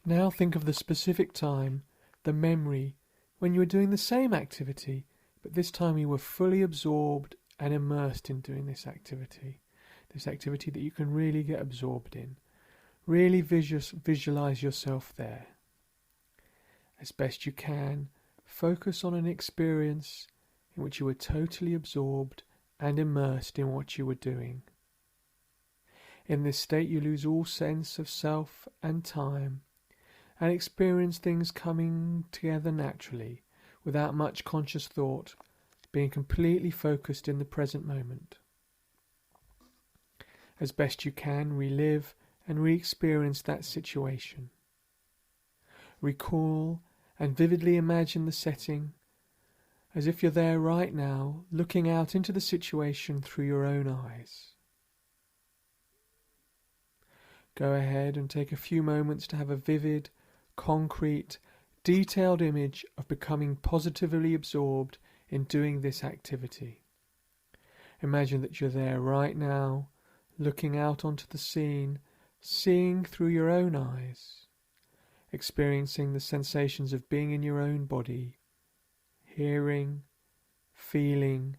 Now think of the specific time, the memory, when you were doing the same activity, but this time you were fully absorbed and immersed in doing this activity that you can really get absorbed in. Really visualize yourself there. As best you can, focus on an experience in which you were totally absorbed and immersed in what you were doing. In this state you lose all sense of self and time, and experience things coming together naturally, without much conscious thought, being completely focused in the present moment. As best you can, relive and re-experience that situation. Recall and vividly imagine the setting, as if you're there right now, looking out into the situation through your own eyes. Go ahead and take a few moments to have a vivid, concrete, detailed image of becoming positively absorbed in doing this activity. Imagine that you're there right now, looking out onto the scene, seeing through your own eyes, experiencing the sensations of being in your own body, hearing, feeling,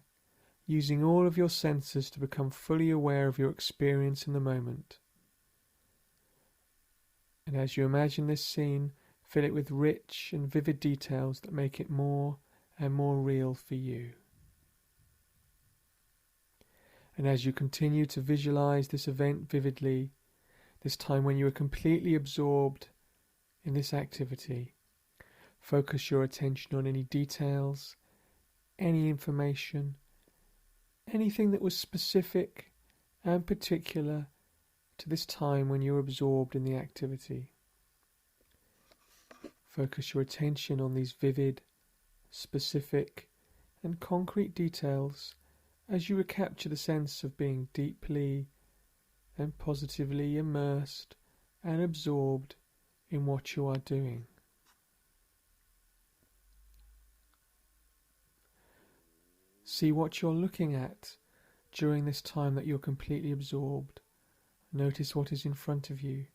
using all of your senses to become fully aware of your experience in the moment. And as you imagine this scene, fill it with rich and vivid details that make it more and more real for you. And as you continue to visualize this event vividly, this time when you are completely absorbed in this activity, focus your attention on any details, any information, anything that was specific and particular to this time when you're absorbed in the activity. Focus your attention on these vivid, specific and concrete details as you recapture the sense of being deeply and positively immersed and absorbed in what you are doing. See what you're looking at during this time that you're completely absorbed. Notice what is in front of you.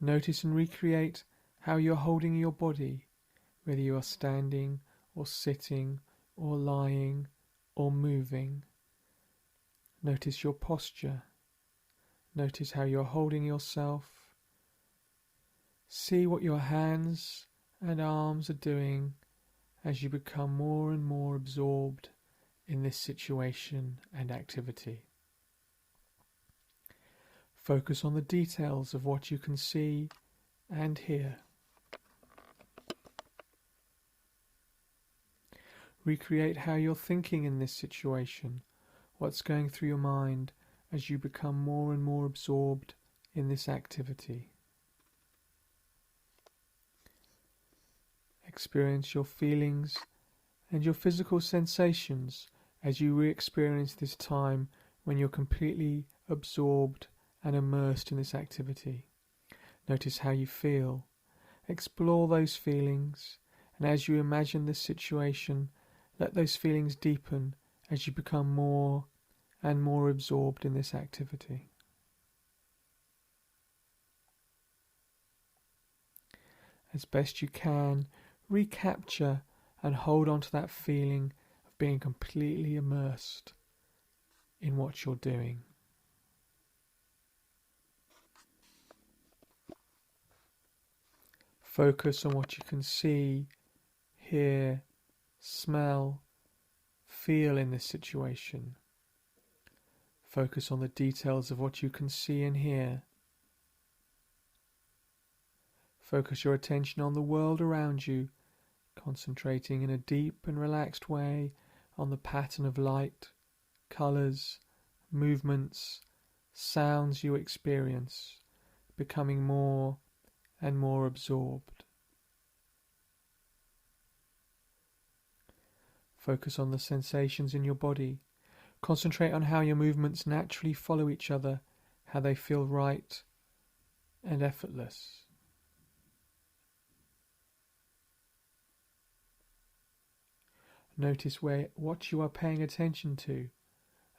Notice and recreate how you're holding your body, whether you are standing or sitting or lying or moving. Notice your posture. Notice how you're holding yourself. See what your hands and arms are doing as you become more and more absorbed in this situation and activity. Focus on the details of what you can see and hear. Recreate how you're thinking in this situation, what's going through your mind as you become more and more absorbed in this activity. Experience your feelings and your physical sensations as you re-experience this time when you're completely absorbed and immersed in this activity. Notice how you feel. Explore those feelings, and as you imagine this situation, let those feelings deepen as you become more and more absorbed in this activity. As best you can, recapture and hold on to that feeling of being completely immersed in what you're doing. Focus on what you can see, hear, smell, feel in this situation. Focus on the details of what you can see and hear. Focus your attention on the world around you, concentrating in a deep and relaxed way on the pattern of light, colours, movements, sounds you experience, becoming more and more absorbed. Focus on the sensations in your body. Concentrate on how your movements naturally follow each other, how they feel right and effortless. Notice what you are paying attention to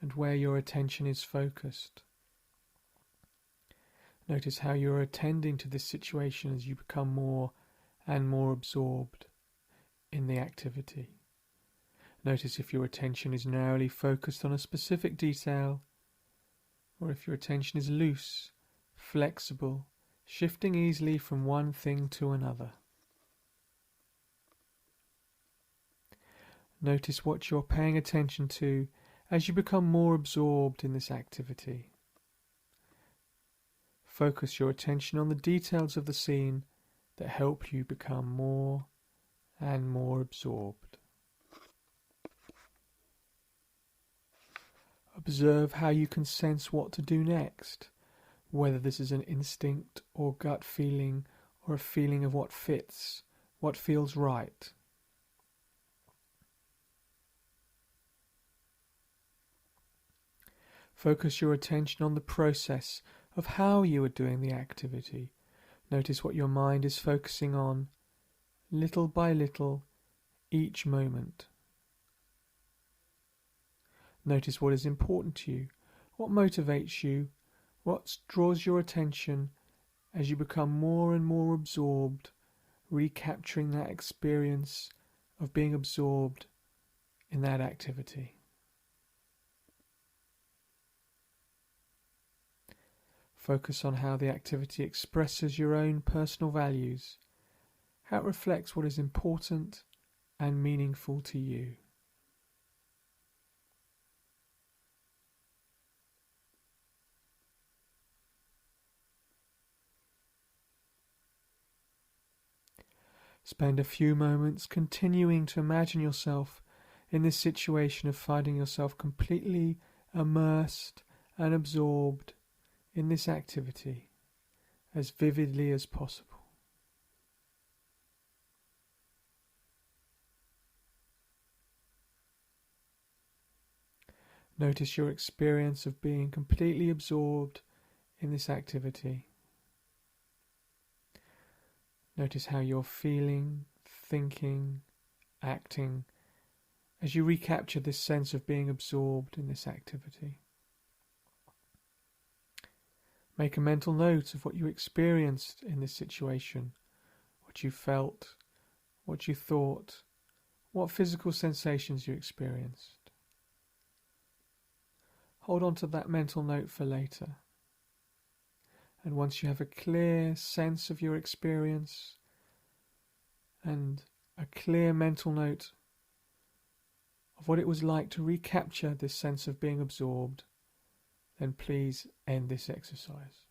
and where your attention is focused. Notice how you're attending to this situation as you become more and more absorbed in the activity. Notice if your attention is narrowly focused on a specific detail, or if your attention is loose, flexible, shifting easily from one thing to another. Notice what you're paying attention to as you become more absorbed in this activity. Focus your attention on the details of the scene that help you become more and more absorbed. Observe how you can sense what to do next, whether this is an instinct or gut feeling or a feeling of what fits, what feels right. Focus your attention on the process of how you are doing the activity. Notice what your mind is focusing on, little by little, each moment. Notice what is important to you, what motivates you, what draws your attention as you become more and more absorbed, recapturing that experience of being absorbed in that activity. Focus on how the activity expresses your own personal values, how it reflects what is important and meaningful to you. Spend a few moments continuing to imagine yourself in this situation of finding yourself completely immersed and absorbed in this activity as vividly as possible. Notice your experience of being completely absorbed in this activity. Notice how you're feeling, thinking, acting as you recapture this sense of being absorbed in this activity. Make a mental note of what you experienced in this situation, what you felt, what you thought, what physical sensations you experienced. Hold on to that mental note for later. And once you have a clear sense of your experience and a clear mental note of what it was like to recapture this sense of being absorbed, then please end this exercise.